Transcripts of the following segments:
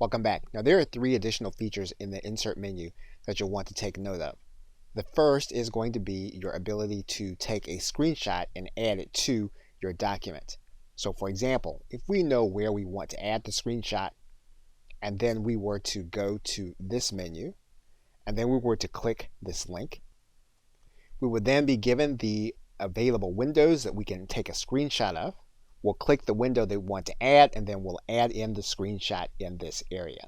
Welcome back. Now there are three additional features in the insert menu that you'll want to take note of. The first is going to be your ability to take a screenshot and add it to your document. So for example, if we know where we want to add the screenshot and then we were to go to this menu and then we were to click this link, we would then be given the available windows that we can take a screenshot of. We'll click the window they want to add, and then we'll add in the screenshot in this area.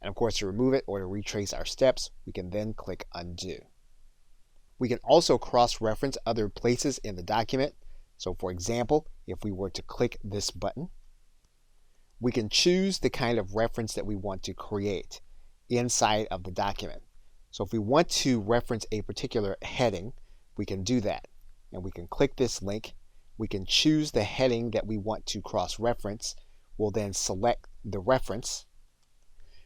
And of course, to remove it or to retrace our steps, we can then click undo. We can also cross-reference other places in the document. So for example, if we were to click this button, we can choose the kind of reference that we want to create inside of the document. So if we want to reference a particular heading, we can do that. And we can click this link. We can choose the heading that we want to cross-reference. We'll then select the reference.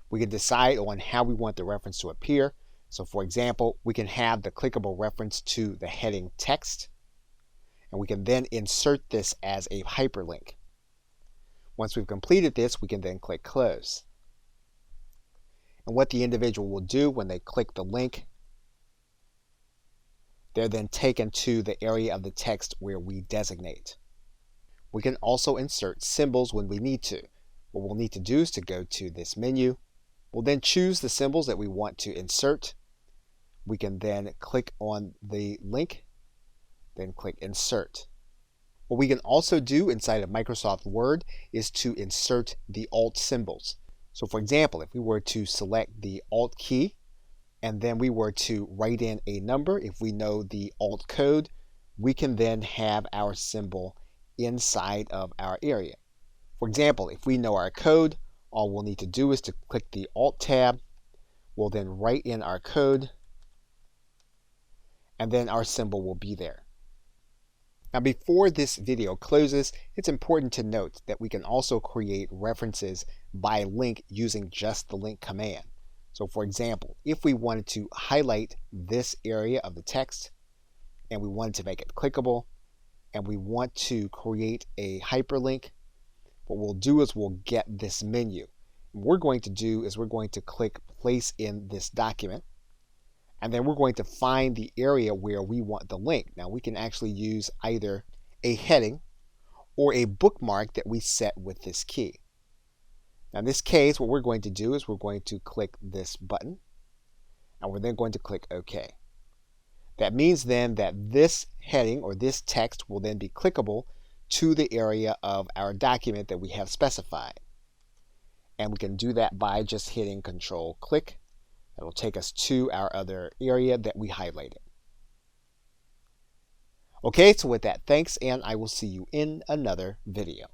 We can decide on how we want the reference to appear. So for example, we can have the clickable reference to the heading text, and we can then insert this as a hyperlink. Once we've completed this, we can then click close. And what the individual will do when they click the link, they're then taken to the area of the text where we designate. We can also insert symbols when we need to. What we'll need to do is to go to this menu. We'll then choose the symbols that we want to insert. We can then click on the link, then click insert. What we can also do inside of Microsoft Word is to insert the Alt symbols. So for example, if we were to select the Alt key, and then we were to write in a number, if we know the Alt code, we can then have our symbol inside of our area. For example, if we know our code, all we'll need to do is to click the Alt tab. We'll then write in our code, and then our symbol will be there. Now before this video closes, it's important to note that we can also create references by link using just the link command. So for example, if we wanted to highlight this area of the text and we wanted to make it clickable and we want to create a hyperlink, what we'll do is we'll get this menu. What we're going to do is we're going to click place in this document, and then we're going to find the area where we want the link. Now we can actually use either a heading or a bookmark that we set with this key. Now in this case, what we're going to do is we're going to click this button, and we're then going to click OK. That means then that this heading or this text will then be clickable to the area of our document that we have specified. And we can do that by just hitting Control click. That will take us to our other area that we highlighted. Okay, so with that, thanks, and I will see you in another video.